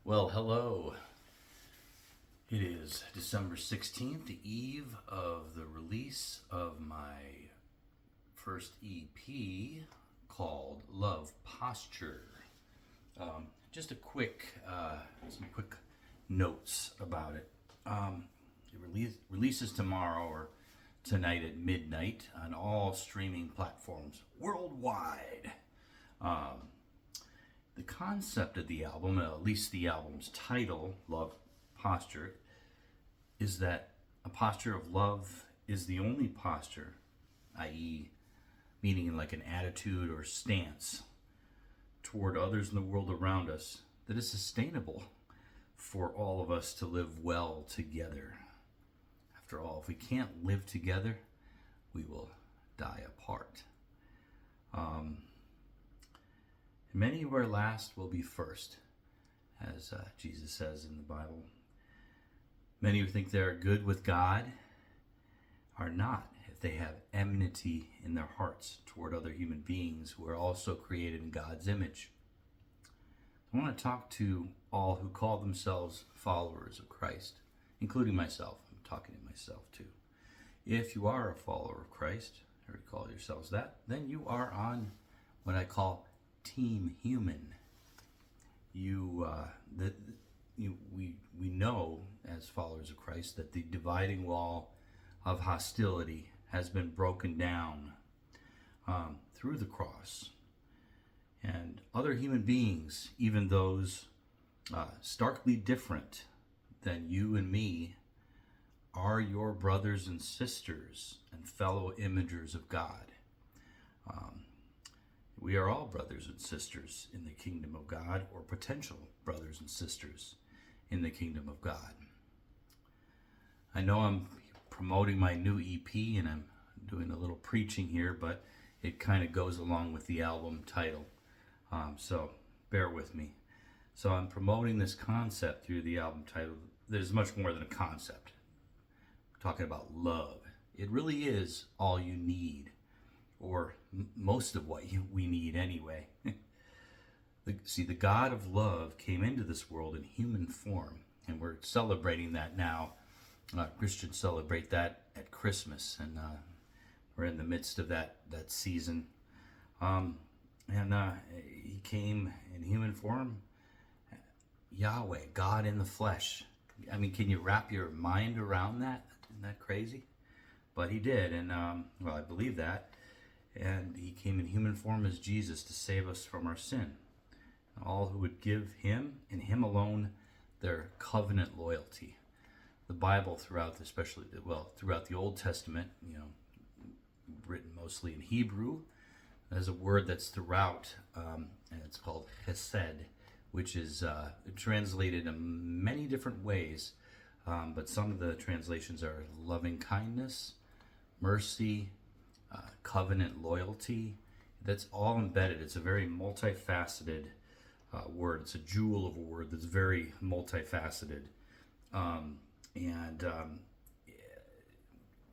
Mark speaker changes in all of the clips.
Speaker 1: Well, hello. It is December 16th, the eve of the release of my first EP called Love Posture. Just some quick notes about it. It releases tomorrow or tonight at midnight on all streaming platforms worldwide. The concept of the album, at least the album's title, Love Posture, is that a posture of love is the only posture, i.e., meaning like an attitude or stance toward others in the world around us, that is sustainable for all of us to live well together. After all, if we can't live together, we will die apart. Many who are last will be first, as Jesus says in the Bible. Many who think they are good with God are not if they have enmity in their hearts toward other human beings who are also created in God's image. I want to talk to all who call themselves followers of Christ, including myself. I'm talking to myself too. If you are a follower of Christ, or you call yourselves that, then you are on what I call Team Human. We know as followers of Christ that the dividing wall of hostility has been broken down through the cross, and other human beings, even those starkly different than you and me, are your brothers and sisters and fellow imagers of God. We are all brothers and sisters in the kingdom of God, or potential brothers and sisters in the kingdom of God. I know I'm promoting my new EP and I'm doing a little preaching here, but it kind of goes along with the album title. So bear with me. So I'm promoting this concept through the album title. There's much more than a concept. We're talking about love. It really is all you need, or most of what we need anyway. The God of love came into this world in human form, and we're celebrating that now. Christians celebrate that at Christmas, and we're in the midst of that season. He came in human form, Yahweh, God in the flesh. I mean, can you wrap your mind around that? Isn't that crazy? But he did, and I believe that. And he came in human form as Jesus to save us from our sin. All who would give him and him alone their covenant loyalty. The Bible throughout the Old Testament, written mostly in Hebrew, there's a word that's throughout, and it's called chesed, which is translated in many different ways, but some of the translations are loving kindness, mercy, covenant loyalty. That's all embedded. It's a very multifaceted word. It's a jewel of a word that's very multifaceted.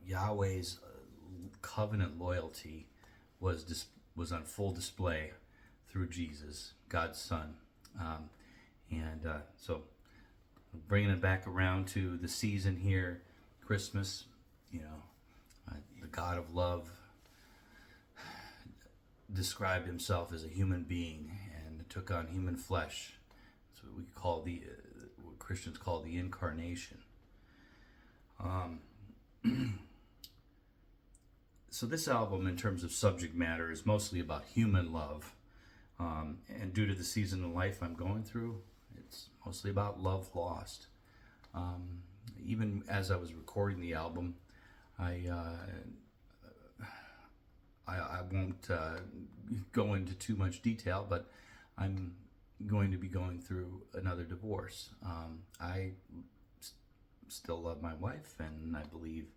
Speaker 1: Yahweh's covenant loyalty was on full display through Jesus, God's Son. So bringing it back around to the season here, Christmas, the God of love described himself as a human being and took on human flesh. That's what we call what Christians call the incarnation. So this album, in terms of subject matter, is mostly about human love. And due to the season of life I'm going through, it's mostly about love lost. Even as I was recording the album, I won't go into too much detail, but I'm going to be going through another divorce. I still love my wife, and I believe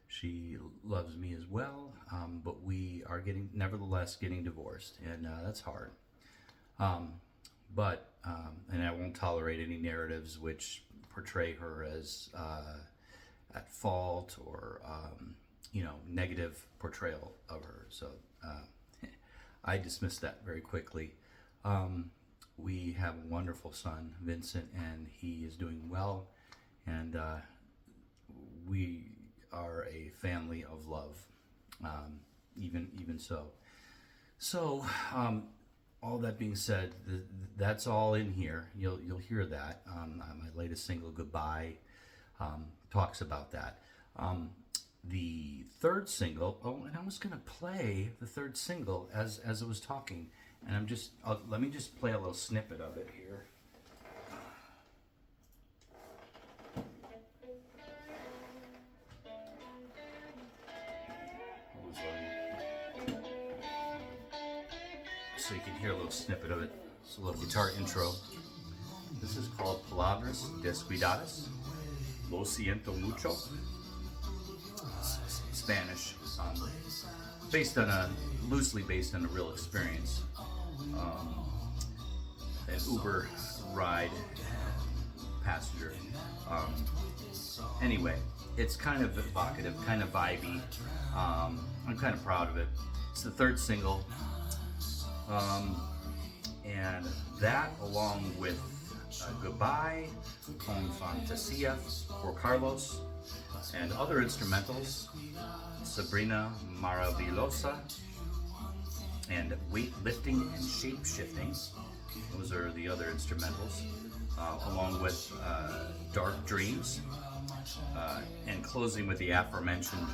Speaker 1: she loves me as well, but we are nevertheless getting divorced, and that's hard. And I won't tolerate any narratives which portray her as at fault or negative portrayal of her. So I dismiss that very quickly. we have a wonderful son, Vincent, and he is doing well, and we are a family of love, even so. So, all that being said, that's all in here. You'll hear that. My latest single, Goodbye, talks about that. The third single, and I was gonna play the third single as I was talking, and let me just play a little snippet of it here. So you can hear a little snippet of it. It's a little guitar intro. This is called Palabras Descuidadas. Lo siento mucho. Spanish, loosely based on a real experience. An Uber ride passenger. Anyway, it's kind of evocative, kind of vibey. I'm kind of proud of it. It's the third single. And that, along with Goodbye, Con Fantasia for Carlos, and other instrumentals, Sabrina Maravillosa, and Weightlifting and Shape-Shifting. Those are the other instrumentals, along with Dark Dreams, and closing with the aforementioned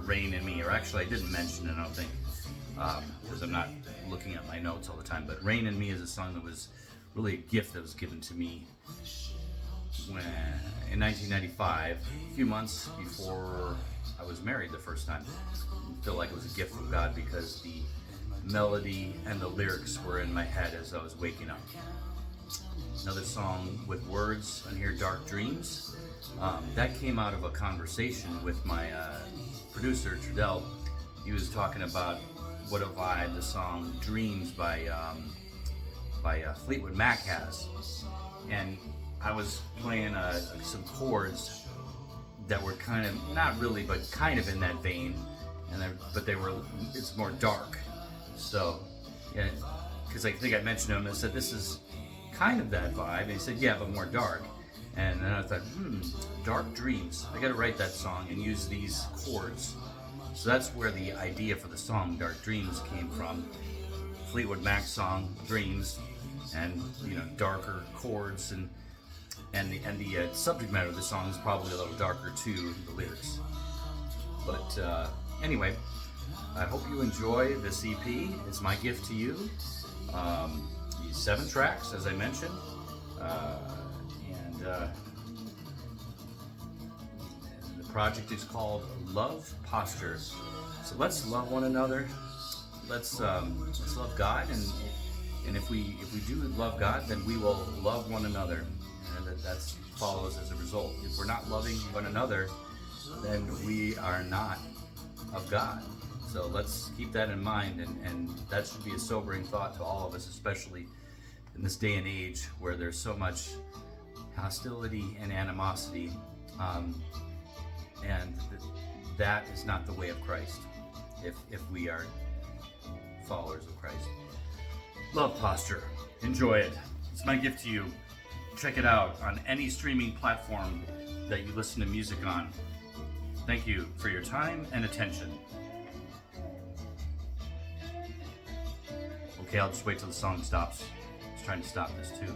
Speaker 1: Rain in Me. Or actually, I didn't mention it, I don't think, because I'm not looking at my notes all the time, but Rain in Me is a song that was really a gift that was given to me in 1995, a few months before I was married the first time. I feel like it was a gift from God because the melody and the lyrics were in my head as I was waking up. Another song with words on here, Dark Dreams. That came out of a conversation with my producer, Trudell. He was talking about what a vibe the song Dreams by Fleetwood Mac has. And I was playing some chords that were kind of, not really, but kind of in that vein. But it's more dark. So, yeah, because I think I mentioned to him, I said, this is kind of that vibe. And he said, yeah, but more dark. And then I thought, Dark Dreams. I got to write that song and use these chords. So that's where the idea for the song Dark Dreams came from. Fleetwood Mac song Dreams, and darker chords, and the subject matter of the song is probably a little darker too, the lyrics. But anyway, I hope you enjoy this EP. It's my gift to you. 7 tracks, as I mentioned, and the project is called Love Posture. So let's love one another. Let's love God, and if we do love God, then we will love one another, and that follows as a result. If we're not loving one another, then we are not of God. So let's keep that in mind, and that should be a sobering thought to all of us, especially in this day and age where there's so much hostility and animosity, and that is not the way of Christ. If we are followers of Christ. Love Posture. Enjoy it. It's my gift to you. Check it out on any streaming platform that you listen to music on. Thank you for your time and attention. Okay, I'll just wait till the song stops. I was trying to stop this too.